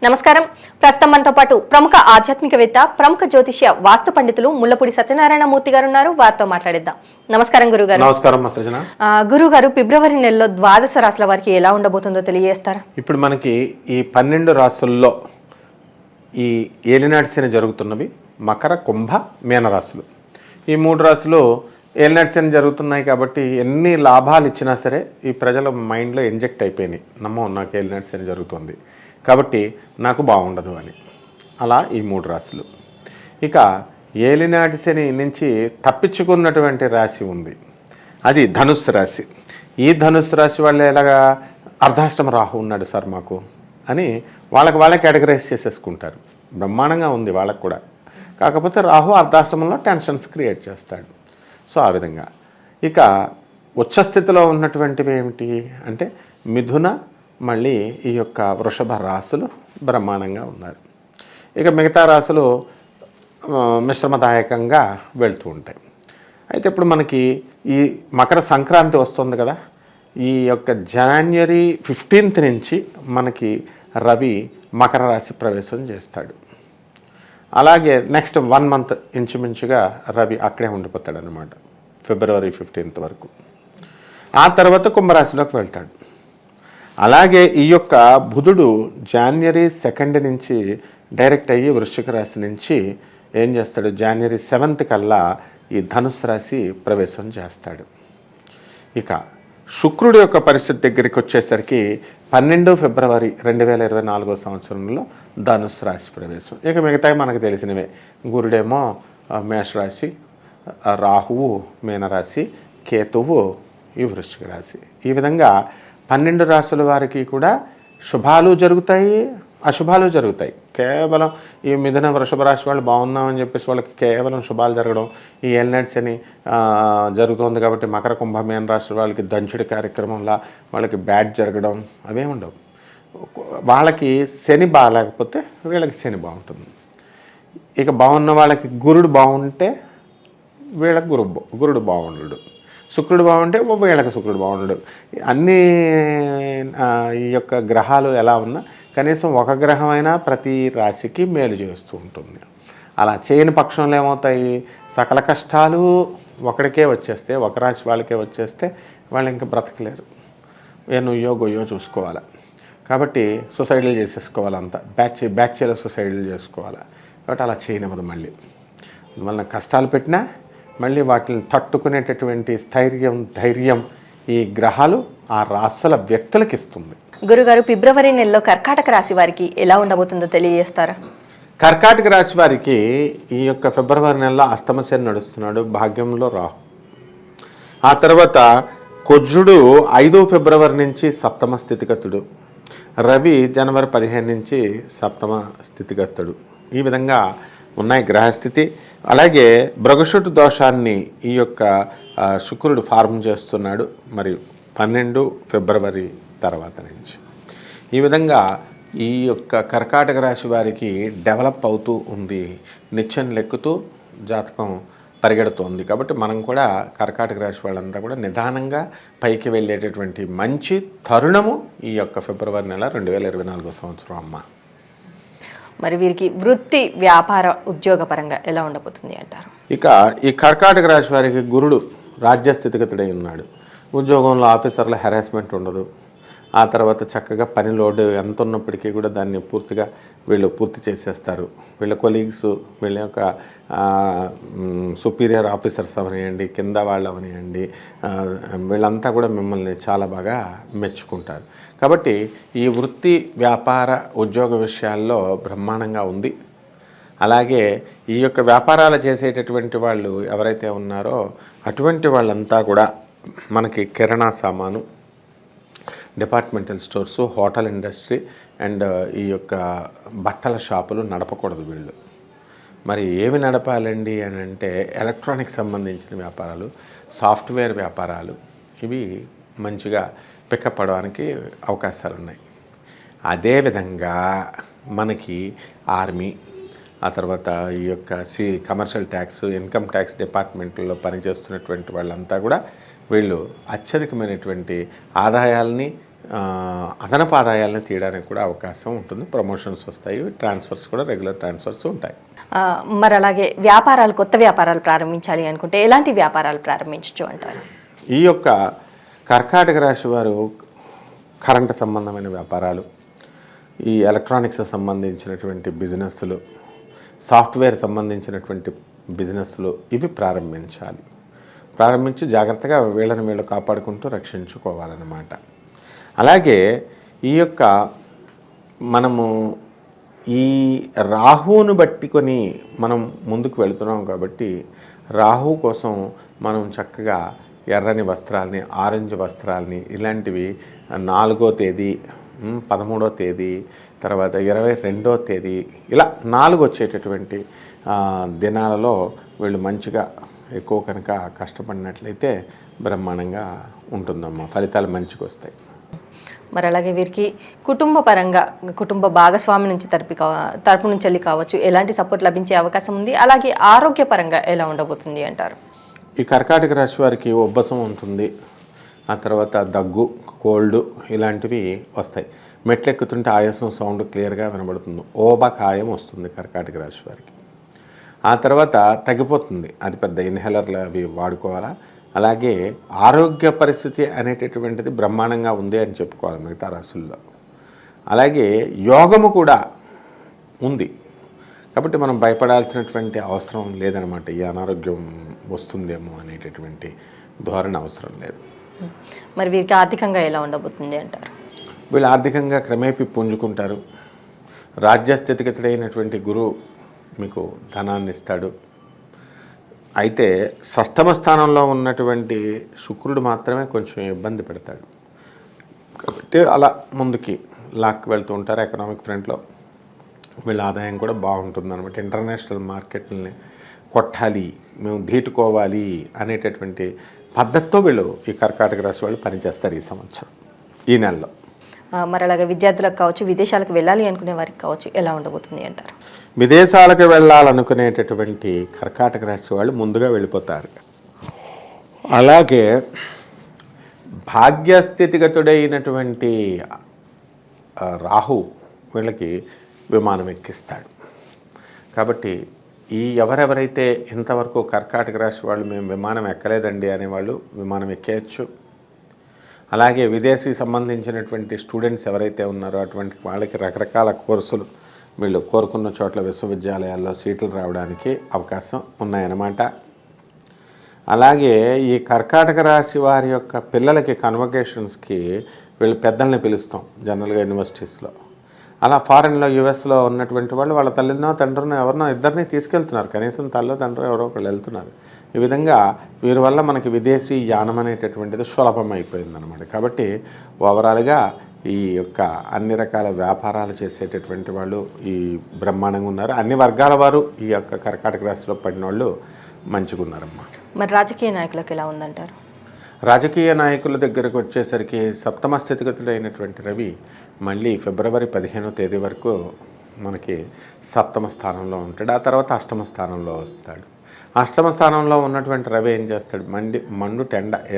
నమస్కారం. ప్రస్తుతం మనతో పాటు ప్రముఖ ఆధ్యాత్మికవేత్త, ప్రముఖ జ్యోతిష్య వాస్తు పండితులు ముల్లపూడి సత్యనారాయణ మూర్తి గారు ఉన్నారు. వారితో మాట్లాడిద్దాం. నమస్కారం గురుగారు. నమస్కారం గురుగారు, ఫిబ్రవరి నెలలో ద్వాదశ రాశుల వారికి ఎలా ఉండబోతుందో తెలియజేస్తారా? ఇప్పుడు మనకి ఈ 12 రాశుల్లో ఈ ఏలినాటి శని జరుగుతున్నవి మకర, కుంభ, మీన రాశులు. ఈ 3 రాశులు ఏలినాటి శని జరుగుతున్నాయి కాబట్టి ఎన్ని లాభాలు ఇచ్చినా సరే ఈ ప్రజల మైండ్లో ఇంజెక్ట్ అయిపోయినాయి. నాకు ఏలినాటి శని జరుగుతుంది కాబట్టి నాకు బాగుండదు అని. అలా ఈ 3 రాశులు. ఇక ఏలినాటి శని నుంచి తప్పించుకున్నటువంటి రాశి ఉంది, అది ధనుస్సు రాశి. ఈ ధనుస్సు రాశి వాళ్ళు ఎలాగా అర్ధాష్టమ రాహు ఉన్నాడు సార్ మాకు అని వాళ్ళకి కేటగరైజ్ చేసేసుకుంటారు. బ్రహ్మాండంగా ఉంది వాళ్ళకు కూడా. కాకపోతే రాహు అర్ధాష్టమంలో టెన్షన్స్ క్రియేట్ చేస్తాడు. సో ఆ విధంగా. ఇక ఉచ్చస్థితిలో ఉన్నటువంటివి ఏమిటి అంటే మిథున, మళ్ళీ ఈ యొక్క వృషభ రాశులు బ్రహ్మాండంగా ఉన్నారు. ఇక మిగతా రాశులు మిశ్రమదాయకంగా వెళ్తూ ఉంటాయి. అయితే ఇప్పుడు మనకి ఈ మకర సంక్రాంతి వస్తుంది కదా, ఈ యొక్క జనవరి 15 నుంచి మనకి రవి మకర రాశి ప్రవేశం చేస్తాడు. అలాగే నెక్స్ట్ 1 మంత్ ఇంచుమించుగా రవి అక్కడే ఉండిపోతాడు అనమాట, ఫిబ్రవరి 15 వరకు. ఆ తర్వాత కుంభరాశిలోకి వెళ్తాడు. అలాగే ఈ యొక్క బుధుడు జనవరి 2 నుంచి డైరెక్ట్ అయ్యి వృశ్చిక రాశి నుంచి ఏం చేస్తాడు, జనవరి 7 కల్లా ఈ ధనుస్సు రాశి ప్రవేశం చేస్తాడు. ఇక శుక్రుడి యొక్క పరిస్థితి దగ్గరికి వచ్చేసరికి 12 ఫిబ్రవరి 2024 సంవత్సరంలో ధనుస్సు రాశి ప్రవేశం. ఇక మిగతాయి మనకు తెలిసినవే. గురుడేమో మేషరాశి, రాహువు మీనరాశి, కేతువు ఈ వృశ్చిక రాశి. ఈ విధంగా 12 రాశుల వారికి కూడా శుభాలు జరుగుతాయి, అశుభాలు జరుగుతాయి. కేవలం ఈ మిథున వృషభ రాశి వాళ్ళు బాగున్నామని చెప్పేసి వాళ్ళకి కేవలం శుభాలు జరగడం, ఈ ఏలినాటి శని జరుగుతుంది కాబట్టి మకర, కుంభ, మీన రాశి వాళ్ళకి దంచుడి కార్యక్రమంలా వాళ్ళకి బ్యాడ్ జరగడం అవే ఉండవు. వాళ్ళకి శని బాగాలేకపోతే వీళ్ళకి శని బాగుంటుంది. ఇక బాగున్న వాళ్ళకి గురుడు బాగుంటే వీళ్ళకి గురుడు బాగుండడు, శుక్రుడు బాగుంటే వీళ్ళకి శుక్రుడు బాగుండడు. అన్ని ఈ యొక్క గ్రహాలు ఎలా ఉన్నా కనీసం ఒక గ్రహమైనా ప్రతి రాశికి మేలు చేస్తూ ఉంటుంది. అలా చేయని పక్షంలో ఏమవుతాయి, సకల కష్టాలు ఒకడికే వచ్చేస్తే, ఒక రాశి వాళ్ళకే వచ్చేస్తే వాళ్ళు ఇంకా బ్రతకలేరు. నువ్వో గొయ్యో చూసుకోవాలి. కాబట్టి సూసైడ్లు చేసేసుకోవాలంతా, బ్యాచ్లో సూసైడ్లు చేసుకోవాలి. కాబట్టి అలా చేయనివ్వదు. మళ్ళీ వలన కష్టాలు పెట్టినా మళ్ళీ వాటిని తట్టుకునేటటువంటి ధైర్యం ఈ గ్రహాలు ఆ రాశుల వ్యక్తులకు ఇస్తుంది. గురుగారు, ఫిబ్రవరి నెలలో కర్కాటక రాశి వారికి ఎలా ఉండబోతుందో తెలియజేస్తారా? కర్కాటక రాశి వారికి ఈ యొక్క ఫిబ్రవరి నెలలో అష్టమ శని నడుస్తున్నాడు, భాగ్యంలో రాహు. ఆ తర్వాత కుజుడు 5 ఫిబ్రవరి నుంచి సప్తమ స్థితిగతుడు, రవి జనవరి 15 నుంచి సప్తమ స్థితిగతుడు. ఈ విధంగా ఉన్నాయి గ్రహస్థితి. అలాగే భృగశుడు దోషాన్ని ఈ యొక్క శుక్రుడు ఫార్మ్ చేస్తున్నాడు మరి 12 ఫిబ్రవరి తర్వాత నుంచి. ఈ విధంగా ఈ యొక్క కర్కాటక రాశి వారికి డెవలప్ అవుతూ ఉంది, నిత్యం లెక్కుతూ జాతకం పరిగెడుతోంది. కాబట్టి మనం కూడా కర్కాటక రాశి వాళ్ళంతా కూడా నిదానంగా పైకి వెళ్ళేటటువంటి మంచి తరుణము ఈ యొక్క ఫిబ్రవరి నెల 2024 సంవత్సరం అమ్మ. మరి వీరికి వృత్తి, వ్యాపార, ఉద్యోగపరంగా ఎలా ఉండబోతుంది అంటారు? ఇక ఈ కర్కాటక రాశి వారికి గురుడు రాజ్యస్థితిగతుడై ఉన్నాడు. ఉద్యోగంలో ఆఫీసర్ల హెరాస్మెంట్ ఉండదు. ఆ తర్వాత చక్కగా పని లోడ్ ఎంత ఉన్నప్పటికీ కూడా దాన్ని పూర్తిగా వీళ్ళు పూర్తి చేసేస్తారు. వీళ్ళ కొలీగ్స్, వీళ్ళ యొక్క సుపీరియర్ ఆఫీసర్స్ అవనివ్వండి, కింద వాళ్ళు అవనివ్వండి, వీళ్ళంతా కూడా మిమ్మల్ని చాలా బాగా మెచ్చుకుంటారు. కాబట్టి ఈ వృత్తి, వ్యాపార, ఉద్యోగ విషయాల్లో బ్రహ్మాండంగా ఉంది. అలాగే ఈ యొక్క వ్యాపారాలు చేసేటటువంటి వాళ్ళు ఎవరైతే ఉన్నారో అటువంటి వాళ్ళంతా కూడా మనకి కిరాణా సామాను, departmental stores, hotel industry and ఈ యొక్క బట్టల షాపులు నడపకూడదు వీళ్ళు. మరి ఏవి నడపాలండి అని అంటే ఎలక్ట్రానిక్ సంబంధించిన వ్యాపారాలు, సాఫ్ట్వేర్ వ్యాపారాలు, ఇవి మంచిగా పికప్ అవడానికి అవకాశాలు ఉన్నాయి. అదేవిధంగా మనకి ఆర్మీ, ఆ తర్వాత ఈ యొక్క కమర్షియల్ ట్యాక్స్, ఇన్కమ్ ట్యాక్స్ డిపార్ట్మెంట్లో పనిచేస్తున్నటువంటి వాళ్ళంతా కూడా వీళ్ళు అత్యధికమైనటువంటి ఆదాయాల్ని అదనపు ఆదాయాలను తీయడానికి కూడా అవకాశం ఉంటుంది. ప్రమోషన్స్ వస్తాయి, ట్రాన్స్ఫర్స్ కూడా రెగ్యులర్ ట్రాన్స్ఫర్స్ ఉంటాయి. మరి అలాగే వ్యాపారాలు, కొత్త వ్యాపారాలు ప్రారంభించాలి అనుకుంటే ఎలాంటి వ్యాపారాలు ప్రారంభించవచ్చు అంటారు? ఈ యొక్క కర్కాటక రాశి వారు కరెంటు సంబంధమైన వ్యాపారాలు, ఈ ఎలక్ట్రానిక్స్ సంబంధించినటువంటి బిజినెస్లు, సాఫ్ట్వేర్ సంబంధించినటువంటి బిజినెస్లు ఇవి ప్రారంభించి జాగ్రత్తగా వీళ్ళని కాపాడుకుంటూ రక్షించుకోవాలన్నమాట. అలాగే ఈ యొక్క మనము ఈ రాహువును బట్టుకొని మనం ముందుకు వెళుతున్నాం కాబట్టి రాహు కోసం మనం చక్కగా ఎర్రని వస్త్రాలని, ఆరెంజ్ వస్త్రాలని ఇలాంటివి 4వ తేదీ, 13వ తేదీ, తర్వాత 22వ తేదీ ఇలా 4 వచ్చేటటువంటి దినాలలో వీళ్ళు మంచిగా ఎక్కువ కనుక కష్టపడినట్లయితే బ్రహ్మాండంగా ఉంటుందమ్మా, ఫలితాలు మంచిగా వస్తాయి. మరి అలాగే వీరికి కుటుంబ పరంగా, కుటుంబ భాగస్వామి నుంచి తరపు నుంచి వెళ్ళి కావచ్చు ఎలాంటి సపోర్ట్ లభించే అవకాశం ఉంది? అలాగే ఆరోగ్యపరంగా ఎలా ఉండబోతుంది అంటారు? ఈ కర్కాటక రాశి వారికి ఉబ్బసం ఉంటుంది, ఆ తర్వాత దగ్గు, కోల్డ్ ఇలాంటివి వస్తాయి. మెట్లెక్కుతుంటే ఆయాసం సౌండ్ క్లియర్గా వినబడుతుంది. ఓబకాయం వస్తుంది కర్కాటక రాశి వారికి. ఆ తర్వాత తగ్గిపోతుంది, అది పెద్ద ఇన్హేలర్లు అవి వాడుకోవాలా. అలాగే ఆరోగ్య పరిస్థితి అనేటటువంటిది బ్రహ్మాండంగా ఉంది అని చెప్పుకోవాలి మిగతా రాశుల్లో. అలాగే యోగము కూడా ఉంది కాబట్టి మనం భయపడాల్సినటువంటి అవసరం లేదనమాట. ఈ అనారోగ్యం వస్తుందేమో అనేటటువంటి ధోరణి అవసరం లేదు. మరి వీరికి ఆర్థికంగా ఎలా ఉండబోతుంది అంటారు? వీళ్ళు ఆర్థికంగా క్రమేపీ పుంజుకుంటారు. రాజ్యస్థితిగతుడైనటువంటి గురువు మీకు ధనాన్ని ఇస్తాడు. అయితే 6వ స్థానంలో ఉన్నటువంటి శుక్రుడు మాత్రమే కొంచెం ఇబ్బంది పెడతాడు. కాబట్టి అలా ముందుకి లాక్కి వెళ్తూ ఉంటారు. ఎకనామిక్ ఫ్రంట్లో వీళ్ళ ఆదాయం కూడా బాగుంటుంది అనమాట. ఇంటర్నేషనల్ మార్కెట్లని కొట్టాలి, మేము ధీటుకోవాలి అనేటటువంటి పద్ధతితో వీళ్ళు ఈ కర్కాటక రాశి వాళ్ళు పనిచేస్తారు ఈ సంవత్సరం, ఈ నెలలో. మరి అలాగే విద్యార్థులకు కావచ్చు, విదేశాలకు వెళ్ళాలి అనుకునే వారికి కావచ్చు ఎలా ఉండబోతుంది అంటారు? విదేశాలకు వెళ్ళాలనుకునేటటువంటి కర్కాటక రాశి వాళ్ళు ముందుగా వెళ్ళిపోతారు. అలాగే భాగ్యస్థితిగతుడైనటువంటి రాహు వీళ్ళకి విమానం ఎక్కిస్తాడు. కాబట్టి ఈ ఎవరెవరైతే ఇంతవరకు కర్కాటక రాశి వాళ్ళు మేము విమానం ఎక్కలేదండి అనేవాళ్ళు విమానం ఎక్కేయచ్చు. అలాగే విదేశీ సంబంధించినటువంటి స్టూడెంట్స్ ఎవరైతే ఉన్నారో అటువంటి వాళ్ళకి రకరకాల కోర్సులు వీళ్ళు కోరుకున్న చోట్ల విశ్వవిద్యాలయాల్లో సీట్లు రావడానికి అవకాశం ఉన్నాయన్నమాట. అలాగే ఈ కర్కాటక రాశి వారి యొక్క పిల్లలకి కన్వకేషన్స్కి వీళ్ళు పెద్దల్ని పిలుస్తాం జనరల్గా యూనివర్సిటీస్లో. అలా ఫారెన్లో, యుఎస్లో ఉన్నటువంటి వాళ్ళు వాళ్ళ తల్లినో తండ్రినో ఎవరినో ఇద్దరిని తీసుకెళ్తున్నారు. కనీసం తల్లో తండ్రి ఎవరో ఒకళ్ళు వెళ్తున్నారు. ఈ విధంగా వీరి వల్ల మనకి విదేశీ యానం అనేటటువంటిది సులభం అయిపోయిందనమాట. కాబట్టి ఓవరాల్గా ఈ యొక్క అన్ని రకాల వ్యాపారాలు చేసేటటువంటి వాళ్ళు ఈ బ్రహ్మాండంగా ఉన్నారు. అన్ని వర్గాల వారు ఈ యొక్క కర్కాటక రాశిలో పడిన వాళ్ళు మంచిగా ఉన్నారమ్మా. మరి రాజకీయ నాయకులకు ఎలా ఉందంటారు? రాజకీయ నాయకుల దగ్గరకు వచ్చేసరికి 7వ స్థితిగతుడైనటువంటి రవి మళ్ళీ ఫిబ్రవరి 15వ తేదీ వరకు మనకి 7వ స్థానంలో ఉంటాడు. ఆ తర్వాత 8వ స్థానంలో వస్తాడు. 8వ స్థానంలో ఉన్నటువంటి రవి ఏం చేస్తాడు? మండుట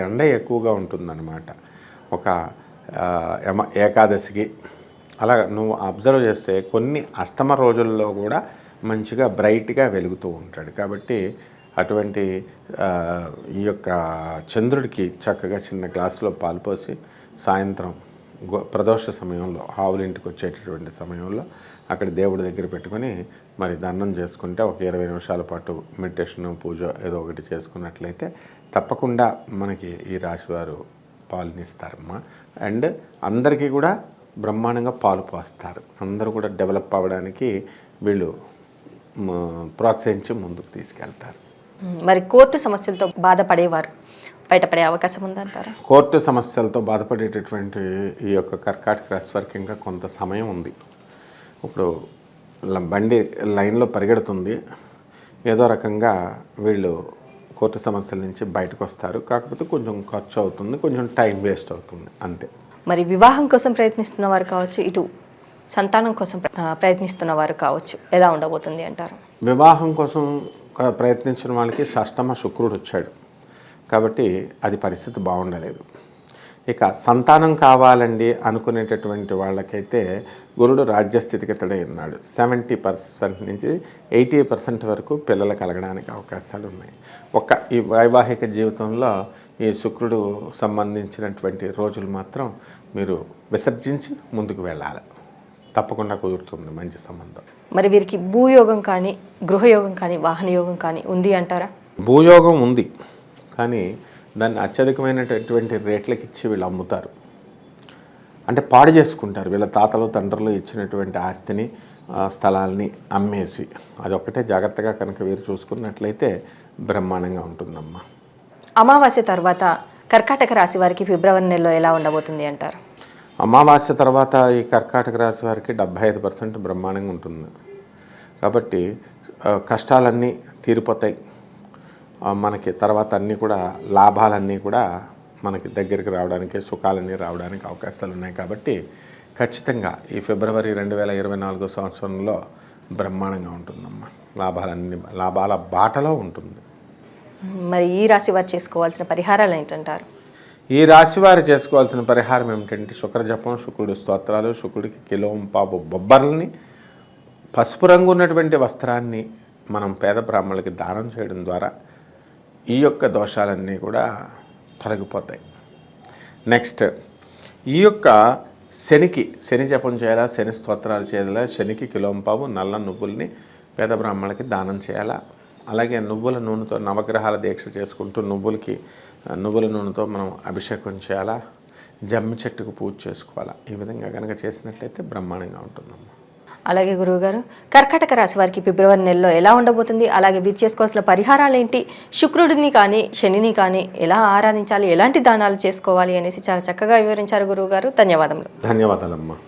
ఎండ ఎక్కువగా ఉంటుందన్నమాట. ఒక ఏకాదశికి అలా నువ్వు అబ్జర్వ్ చేస్తే కొన్ని అష్టమ రోజుల్లో కూడా మంచిగా బ్రైట్గా వెలుగుతూ ఉంటాడు. కాబట్టి అటువంటి ఈ యొక్క చంద్రుడికి చక్కగా చిన్న గ్లాసులో పాలు పోసి సాయంత్రం ప్రదోష సమయంలో ఆవులింటికి వచ్చేటటువంటి సమయంలో అక్కడ దేవుడి దగ్గర పెట్టుకొని మరి దండం చేసుకుంటే ఒక 20 నిమిషాల పాటు మెడిటేషన్, పూజ ఏదో ఒకటి చేసుకున్నట్లయితే తప్పకుండా మనకి ఈ రాశివారు పాలునిస్తారమ్మా. అండ్ అందరికీ కూడా బ్రహ్మాండంగా పాలు పోస్తారు. అందరూ కూడా డెవలప్ అవ్వడానికి వీళ్ళు ప్రోత్సహించి ముందుకు తీసుకెళ్తారు. మరి కోర్టు సమస్యలతో బాధపడేవారు బయటపడే అవకాశం ఉందంటారా? కోర్టు సమస్యలతో బాధపడేటటువంటి ఈ యొక్క కర్కాటక రాశి వారికి ఇంకా కొంత సమయం ఉంది. ఇప్పుడు బండి లైన్లో పరిగెడుతుంది, ఏదో రకంగా వీళ్ళు కోర్టు సమస్యల నుంచి బయటకు వస్తారు. కాకపోతే కొంచెం ఖర్చు అవుతుంది, కొంచెం టైం వేస్ట్ అవుతుంది, అంతే. మరి వివాహం కోసం ప్రయత్నిస్తున్న వారు కావచ్చు, ఇటు సంతానం కోసం ప్రయత్నిస్తున్న వారు కావచ్చు, ఎలా ఉండబోతుంది అంటారు? వివాహం కోసం ప్రయత్నించిన వాళ్ళకి 6వ శుక్రుడు వచ్చాడు కాబట్టి అది పరిస్థితి బాగుండలేదు. ఇక సంతానం కావాలండి అనుకునేటటువంటి వాళ్ళకైతే గురుడు రాజ్యస్థితిగతుడై ఉన్నాడు. 70% నుంచి 80% వరకు పిల్లలు కలగడానికి అవకాశాలు ఉన్నాయి. ఈ వైవాహిక జీవితంలో ఈ శుక్రుడు సంబంధించినటువంటి రోజులు మాత్రం మీరు విసర్జించి ముందుకు వెళ్ళాలి. తప్పకుండా కుదురుతుంది మంచి సంబంధం. మరి వీరికి భూయోగం కానీ, గృహయోగం కానీ, వాహన యోగం కానీ ఉంది అంటారా? భూయోగం ఉంది, కానీ దాన్ని అత్యధికమైనటువంటి రేట్లకి ఇచ్చి వీళ్ళు అమ్ముతారు. అంటే పాడు చేసుకుంటారు. వీళ్ళ తాతలు తండ్రులు ఇచ్చినటువంటి ఆస్తిని, స్థలాల్ని అమ్మేసి. అదొక్కటే జాగ్రత్తగా కనుక వీరు చూసుకున్నట్లయితే బ్రహ్మాండంగా ఉంటుందమ్మా. అమావాస్య తర్వాత కర్కాటక రాశి వారికి ఫిబ్రవరి నెలలో ఎలా ఉండబోతుంది అంటారు? అమావాస్య తర్వాత ఈ కర్కాటక రాశి వారికి 75% బ్రహ్మాండంగా ఉంటుంది. కాబట్టి కష్టాలన్నీ తీరిపోతాయి. మనకి తర్వాత అన్నీ కూడా లాభాలన్నీ కూడా మనకి దగ్గరికి రావడానికి, సుఖాలన్నీ రావడానికి అవకాశాలు ఉన్నాయి. కాబట్టి ఖచ్చితంగా ఈ ఫిబ్రవరి 2024 సంవత్సరంలో బ్రహ్మాండంగా ఉంటుందమ్మా. లాభాల బాటలో ఉంటుంది. మరి ఈ రాశి వారు చేసుకోవాల్సిన పరిహారాలు ఏంటంటారు? ఈ రాశి వారు చేసుకోవాల్సిన పరిహారం ఏమిటంటే శుక్ర జపం, శుక్రుడి స్తోత్రాలు, శుక్రుడికి కిలోంపావు బొబ్బర్లని, పసుపు రంగు ఉన్నటువంటి వస్త్రాన్ని మనం పేద బ్రాహ్మణులకి దానం చేయడం ద్వారా ఈ యొక్క దోషాలన్నీ కూడా తొలగిపోతాయి. నెక్స్ట్, ఈ యొక్క శని జపం చేయాలా, శని స్తోత్రాలు చేయాలా, శనికి కిలోంపావు నల్ల నువ్వుల్ని పేద బ్రాహ్మణులకి దానం చేయాలా. అలాగే నువ్వుల నూనెతో నవగ్రహాల దీక్ష చేసుకుంటూ నువ్వుల నూనెతో మనం అభిషేకం చేయాలా, జమ్మి చెట్టుకు పూజ చేసుకోవాలా. ఈ విధంగా కనుక చేసినట్లయితే బ్రహ్మాండంగా ఉంటుందమ్మా. అలాగే గురువుగారు, కర్కాటక రాశి వారికి ఫిబ్రవరి నెలలో ఎలా ఉండబోతుంది, అలాగే వీరు చేసుకోవాల్సిన పరిహారాలు ఏంటి, శుక్రుడిని కానీ శనిని కానీ ఎలా ఆరాధించాలి, ఎలాంటి దానాలు చేసుకోవాలి అనేసి చాలా చక్కగా వివరించారు గురువుగారు. ధన్యవాదములు. ధన్యవాదాలమ్మా.